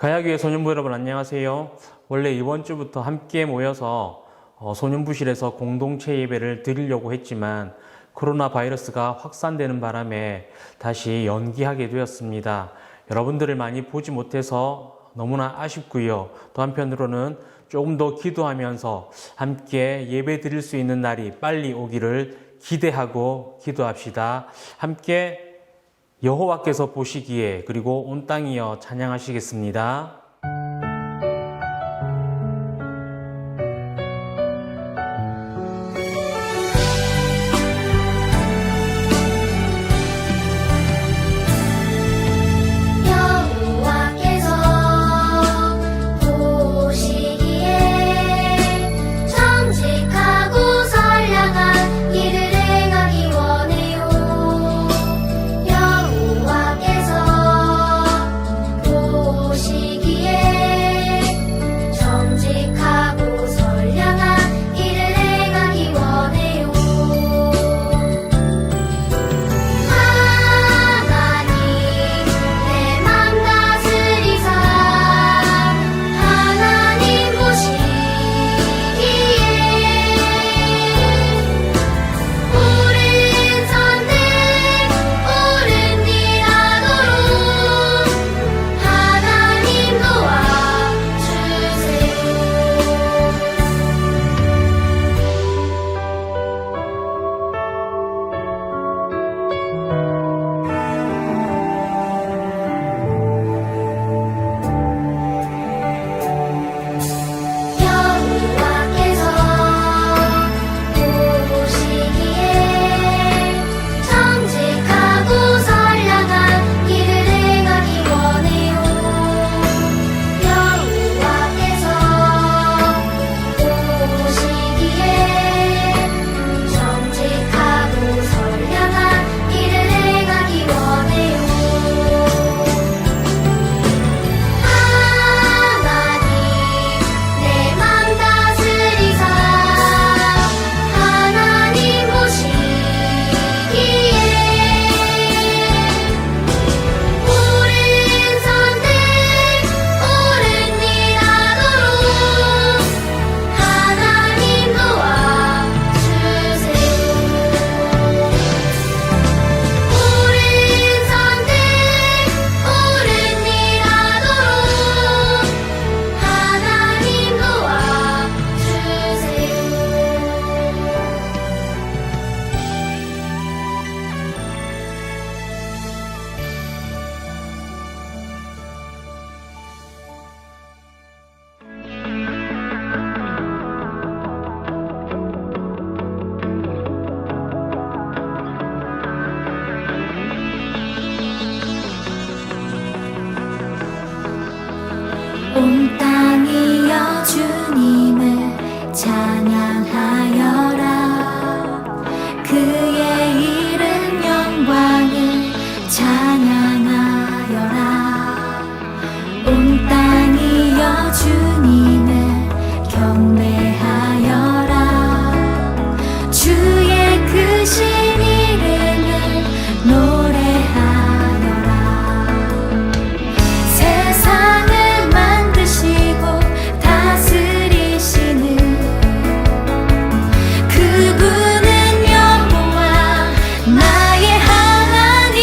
가야교회 소년부 여러분 안녕하세요. 원래 이번 주부터 함께 모여서 소년부실에서 공동체 예배를 드리려고 했지만 코로나 바이러스가 확산되는 바람에 다시 연기하게 되었습니다. 여러분들을 많이 보지 못해서 너무나 아쉽고요. 또 한편으로는 조금 더 기도하면서 함께 예배 드릴 수 있는 날이 빨리 오기를 기대하고 기도합시다. 함께 여호와께서 보시기에 그리고 온 땅이여 찬양하시겠습니다. 온 땅이여 주님을 찬양하여라. 그의 이름 영광을 찬양하여라. 온 땅이여 주님을 경배하여라. 주의 크신 이름을 노래하여라. 세상을 다스리시는 그분은 여호와 나의 하나님.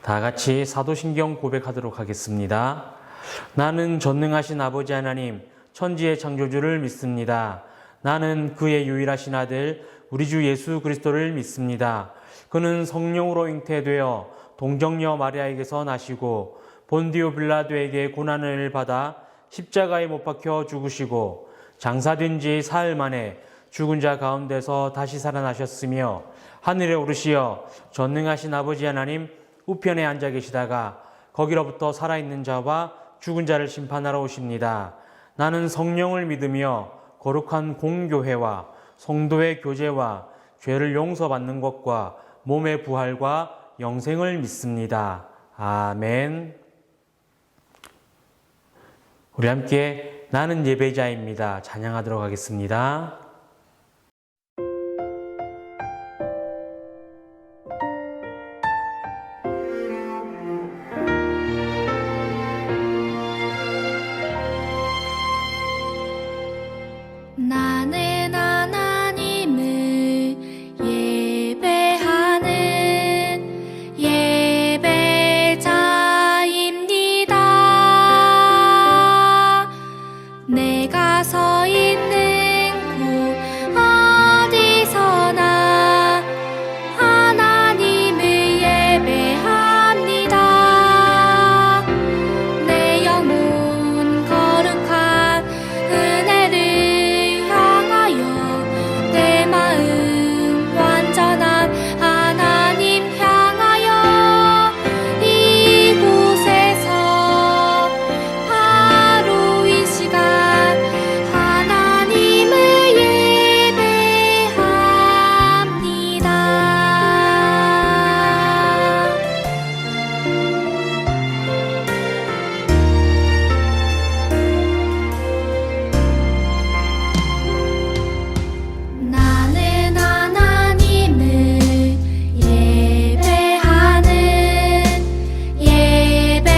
다 같이 사도신경 고백하도록 하겠습니다. 나는 전능하신 아버지 하나님, 천지의 창조주를 믿습니다. 나는 그의 유일하신 아들, 우리 주 예수 그리스도를 믿습니다. 그는 성령으로 잉태되어 동정녀 마리아에게서 나시고 본디오 빌라도에게 고난을 받아 십자가에 못 박혀 죽으시고 장사된 지 사흘 만에 죽은 자 가운데서 다시 살아나셨으며 하늘에 오르시어 전능하신 아버지 하나님 우편에 앉아 계시다가 거기로부터 살아있는 자와 죽은 자를 심판하러 오십니다. 나는 성령을 믿으며 거룩한 공교회와 성도의 교제와 죄를 용서받는 것과 몸의 부활과 영생을 믿습니다. 아멘. 우리 함께 나는 예배자입니다. 찬양하도록 하겠습니다. 나는 하나님을 예배하는 예배자입니다. 내가 서 있는 곳 어디서나 하나님을 예배합니다. 내 영혼 거룩한 은혜를 내 마음 완전한 하나님 향하여 이곳에서 바로 이 시간 하나님을 예배합니다. 나는 하나님을 예배하는 예배자입니다.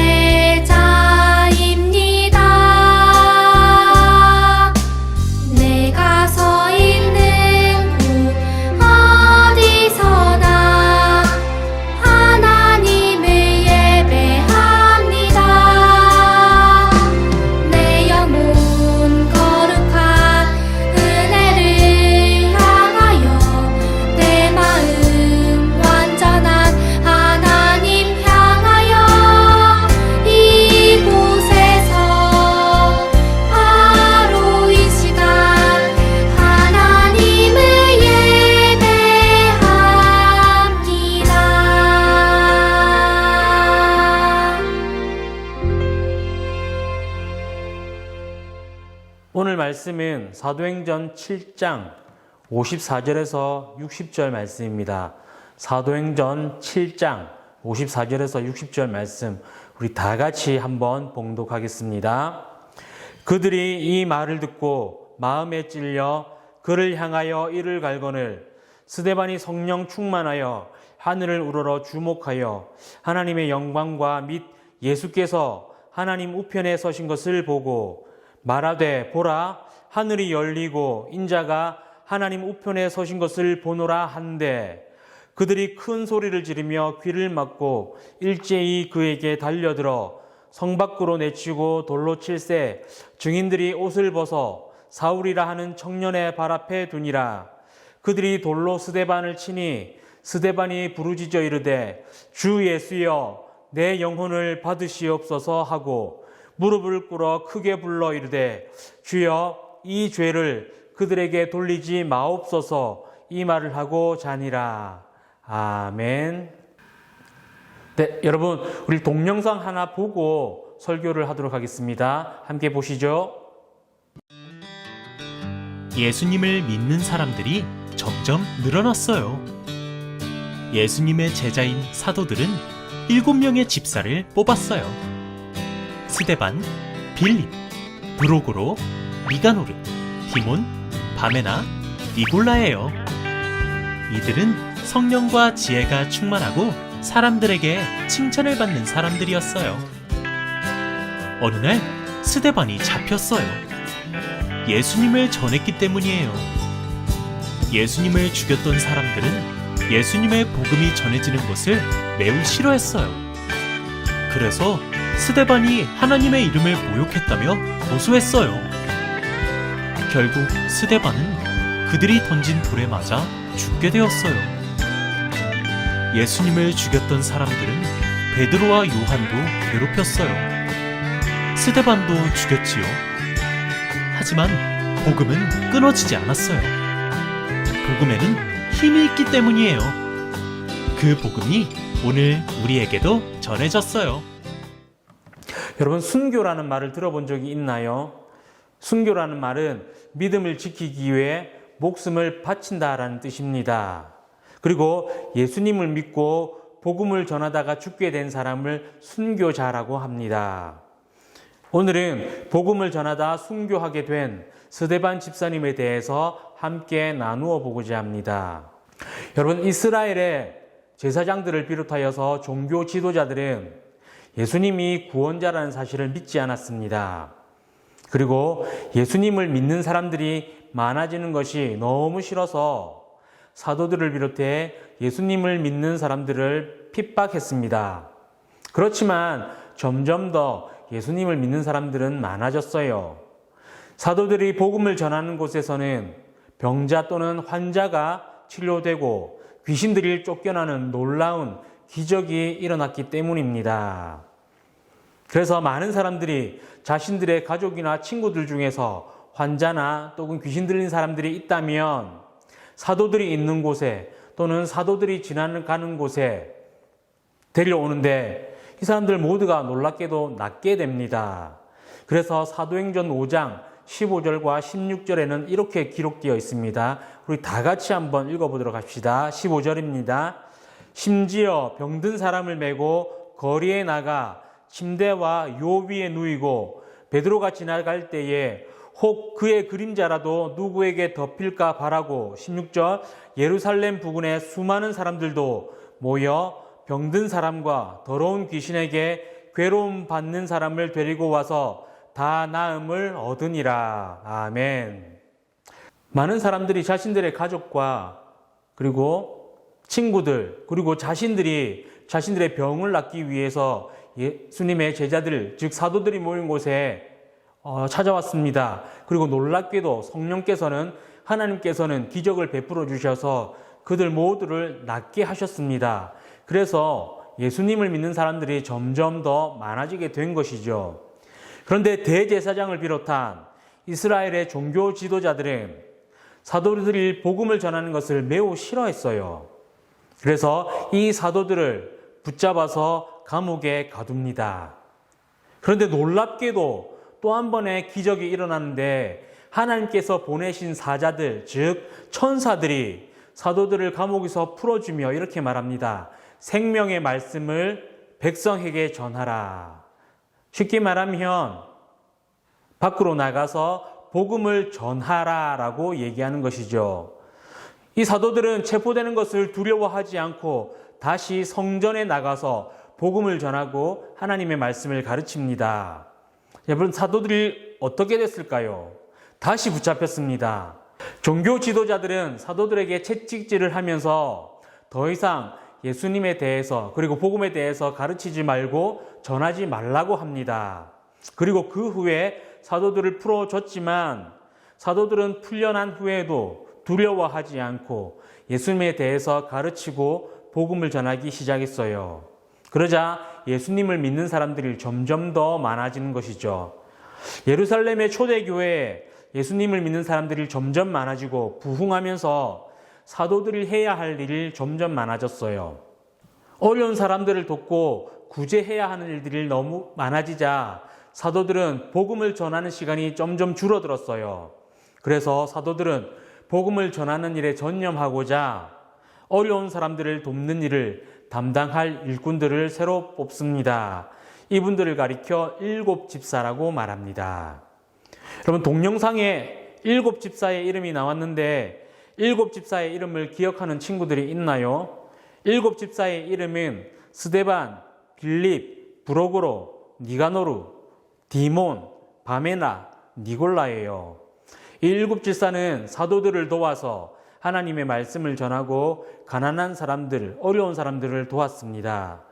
내가 서 있는 곳 어디서나 하나님을 예배합니다. 내 영혼 거룩한 은혜를 향하여 내 마음 완전한 하나님 향하여 이곳에서 바로 이 시간 하나님을 예배합니다. 오늘 말씀은 사도행전 7장 54절에서 60절 말씀입니다. 사도행전 7장 54절에서 60절 말씀 우리 다 같이 한번 봉독하겠습니다. 그들이 이 말을 듣고 마음에 찔려 그를 향하여 이를 갈거늘 스데반이 성령 충만하여 하늘을 우러러 주목하여 하나님의 영광과 및 예수께서 하나님 우편에 서신 것을 보고 말하되 보라 하늘이 열리고 인자가 하나님 우편에 서신 것을 보노라 한데 그들이 큰 소리를 지르며 귀를 막고 일제히 그에게 달려들어 성 밖으로 내치고 돌로 칠세 증인들이 옷을 벗어 사울이라 하는 청년의 발 앞에 두니라. 그들이 돌로 스데반을 치니 스데반이 부르짖어 이르되 주 예수여 내 영혼을 받으시옵소서 하고 무릎을 꿇어 크게 불러 이르되 주여 이 죄를 그들에게 돌리지 마옵소서 이 말을 하고 자니라. 아멘. 네, 여러분 우리 동영상 하나 보고 설교를 하도록 하겠습니다. 함께 보시죠. 예수님을 믿는 사람들이 점점 늘어났어요. 예수님의 제자인 사도들은 7명의 집사를 뽑았어요. 스데반, 빌립, 브로고로, 니가노르, 디몬, 바메나, 니골라예요. 이들은 성령과 지혜가 충만하고 사람들에게 칭찬을 받는 사람들이었어요. 어느 날 스데반이 잡혔어요. 예수님을 전했기 때문이에요. 예수님을 죽였던 사람들은 예수님의 복음이 전해지는 것을 매우 싫어했어요. 그래서 스데반이 하나님의 이름을 모욕했다며 고소했어요. 결국 스데반은 그들이 던진 돌에 맞아 죽게 되었어요. 예수님을 죽였던 사람들은 베드로와 요한도 괴롭혔어요. 스데반도 죽였지요. 하지만 복음은 끊어지지 않았어요. 복음에는 힘이 있기 때문이에요. 그 복음이 오늘 우리에게도 전해졌어요. 여러분, 순교라는 말을 들어본 적이 있나요? 순교라는 말은 믿음을 지키기 위해 목숨을 바친다라는 뜻입니다. 그리고 예수님을 믿고 복음을 전하다가 죽게 된 사람을 순교자라고 합니다. 오늘은 복음을 전하다 순교하게 된 스데반 집사님에 대해서 함께 나누어 보고자 합니다. 여러분, 이스라엘의 제사장들을 비롯하여서 종교 지도자들은 예수님이 구원자라는 사실을 믿지 않았습니다. 그리고 예수님을 믿는 사람들이 많아지는 것이 너무 싫어서 사도들을 비롯해 예수님을 믿는 사람들을 핍박했습니다. 그렇지만 점점 더 예수님을 믿는 사람들은 많아졌어요. 사도들이 복음을 전하는 곳에서는 병자 또는 환자가 치료되고 귀신들이 쫓겨나는 놀라운 기적이 일어났기 때문입니다. 그래서 많은 사람들이 자신들의 가족이나 친구들 중에서 환자나 또는 귀신 들린 사람들이 있다면 사도들이 있는 곳에 또는 사도들이 지나가는 곳에 데려오는데 이 사람들 모두가 놀랍게도 낫게 됩니다. 그래서 사도행전 5장 15절과 16절에는 이렇게 기록되어 있습니다. 우리 다 같이 한번 읽어보도록 합시다. 15절입니다. 심지어 병든 사람을 메고 거리에 나가 침대와 요 위에 누이고 베드로가 지나갈 때에 혹 그의 그림자라도 누구에게 덮일까 바라고 16절 예루살렘 부근에 수많은 사람들도 모여 병든 사람과 더러운 귀신에게 괴로움 받는 사람을 데리고 와서 다 나음을 얻으니라. 아멘. 많은 사람들이 자신들의 가족과 그리고 친구들 그리고 자신들이 자신들의 병을 낫기 위해서 예수님의 제자들 즉 사도들이 모인 곳에 찾아왔습니다. 그리고 놀랍게도 성령께서는 하나님께서는 기적을 베풀어 주셔서 그들 모두를 낫게 하셨습니다. 그래서 예수님을 믿는 사람들이 점점 더 많아지게 된 것이죠. 그런데 대제사장을 비롯한 이스라엘의 종교 지도자들은 사도들이 복음을 전하는 것을 매우 싫어했어요. 그래서 이 사도들을 붙잡아서 감옥에 가둡니다. 그런데 놀랍게도 또 한 번의 기적이 일어나는데 하나님께서 보내신 사자들, 즉 천사들이 사도들을 감옥에서 풀어주며 이렇게 말합니다. 생명의 말씀을 백성에게 전하라. 쉽게 말하면 밖으로 나가서 복음을 전하라라고 얘기하는 것이죠. 이 사도들은 체포되는 것을 두려워하지 않고 다시 성전에 나가서 복음을 전하고 하나님의 말씀을 가르칩니다. 여러분, 사도들이 어떻게 됐을까요? 다시 붙잡혔습니다. 종교 지도자들은 사도들에게 채찍질을 하면서 더 이상 예수님에 대해서 그리고 복음에 대해서 가르치지 말고 전하지 말라고 합니다. 그리고 그 후에 사도들을 풀어줬지만 사도들은 풀려난 후에도 두려워하지 않고 예수님에 대해서 가르치고 복음을 전하기 시작했어요. 그러자 예수님을 믿는 사람들이 점점 더 많아지는 것이죠. 예루살렘의 초대교회에 예수님을 믿는 사람들이 점점 많아지고 부흥하면서 사도들이 해야 할 일이 점점 많아졌어요. 어려운 사람들을 돕고 구제해야 하는 일들이 너무 많아지자 사도들은 복음을 전하는 시간이 점점 줄어들었어요. 그래서 사도들은 복음을 전하는 일에 전념하고자 어려운 사람들을 돕는 일을 담당할 일꾼들을 새로 뽑습니다. 이분들을 가리켜 7집사라고 말합니다. 여러분, 동영상에 7집사의 이름이 나왔는데 7집사의 이름을 기억하는 친구들이 있나요? 7집사의 이름은 스데반, 빌립, 브로고로, 니가노루, 디몬, 바메나, 니골라예요. 이 7집사는 사도들을 도와서 하나님의 말씀을 전하고 가난한 사람들, 어려운 사람들을 도왔습니다.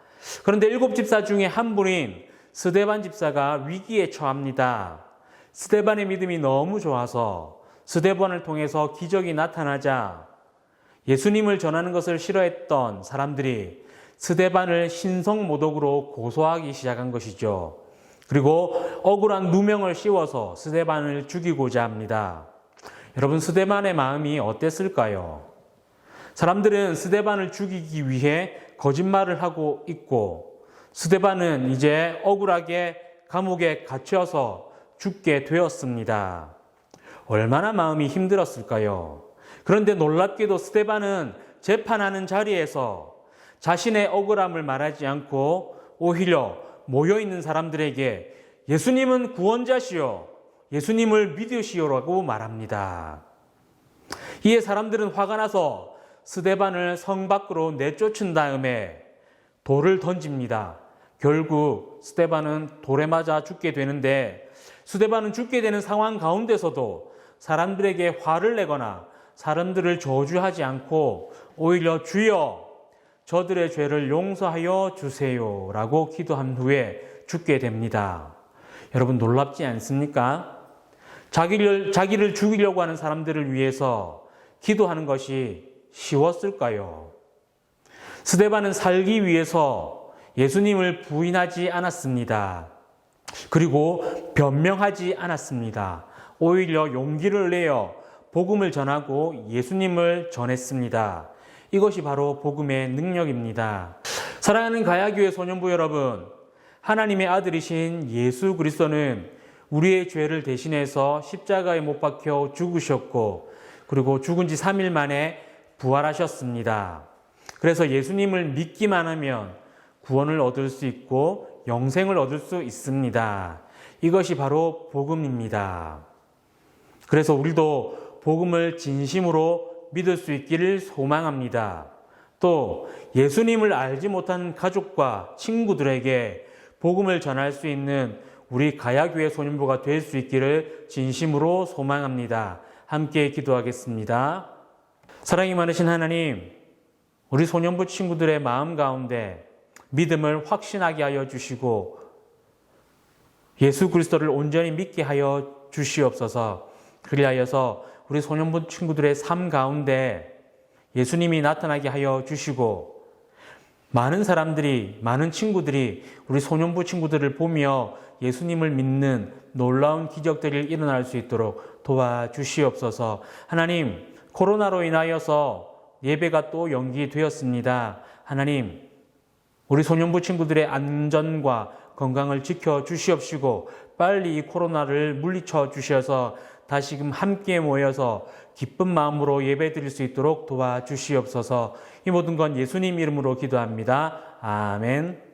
그런데 7집사 중에 한 분인 스데반 집사가 위기에 처합니다. 스데반의 믿음이 너무 좋아서 스데반을 통해서 기적이 나타나자 예수님을 전하는 것을 싫어했던 사람들이 스데반을 신성모독으로 고소하기 시작한 것이죠. 그리고 억울한 누명을 씌워서 스데반을 죽이고자 합니다. 여러분, 스데반의 마음이 어땠을까요? 사람들은 스데반을 죽이기 위해 거짓말을 하고 있고 스데반은 이제 억울하게 감옥에 갇혀서 죽게 되었습니다. 얼마나 마음이 힘들었을까요? 그런데 놀랍게도 스데반은 재판하는 자리에서 자신의 억울함을 말하지 않고 오히려 모여있는 사람들에게 예수님은 구원자시오, 예수님을 믿으시오라고 말합니다. 이에 사람들은 화가 나서 스데반을 성 밖으로 내쫓은 다음에 돌을 던집니다. 결국 스데반은 돌에 맞아 죽게 되는데 스데반은 죽게 되는 상황 가운데서도 사람들에게 화를 내거나 사람들을 저주하지 않고 오히려 주여 저들의 죄를 용서하여 주세요 라고 기도한 후에 죽게 됩니다. 여러분, 놀랍지 않습니까? 자기를 죽이려고 하는 사람들을 위해서 기도하는 것이 쉬웠을까요? 스데반은 살기 위해서 예수님을 부인하지 않았습니다. 그리고 변명하지 않았습니다. 오히려 용기를 내어 복음을 전하고 예수님을 전했습니다. 이것이 바로 복음의 능력입니다. 사랑하는 가야교회 소년부 여러분, 하나님의 아들이신 예수 그리스도는 우리의 죄를 대신해서 십자가에 못 박혀 죽으셨고 그리고 죽은 지 3일 만에 부활하셨습니다. 그래서 예수님을 믿기만 하면 구원을 얻을 수 있고 영생을 얻을 수 있습니다. 이것이 바로 복음입니다. 그래서 우리도 복음을 진심으로 믿을 수 있기를 소망합니다. 또 예수님을 알지 못한 가족과 친구들에게 복음을 전할 수 있는 우리 가야교회 소년부가 될 수 있기를 진심으로 소망합니다. 함께 기도하겠습니다. 사랑이 많으신 하나님, 우리 소년부 친구들의 마음 가운데 믿음을 확신하게 하여 주시고 예수 그리스도를 온전히 믿게 하여 주시옵소서. 그리하여서 우리 소년부 친구들의 삶 가운데 예수님이 나타나게 하여 주시고 많은 사람들이, 많은 친구들이 우리 소년부 친구들을 보며 예수님을 믿는 놀라운 기적들이 일어날 수 있도록 도와주시옵소서. 하나님, 코로나로 인하여서 예배가 또 연기되었습니다. 하나님, 우리 소년부 친구들의 안전과 건강을 지켜주시옵시고 빨리 이 코로나를 물리쳐 주셔서 다시금 함께 모여서 기쁜 마음으로 예배드릴 수 있도록 도와주시옵소서. 이 모든 건 예수님 이름으로 기도합니다. 아멘.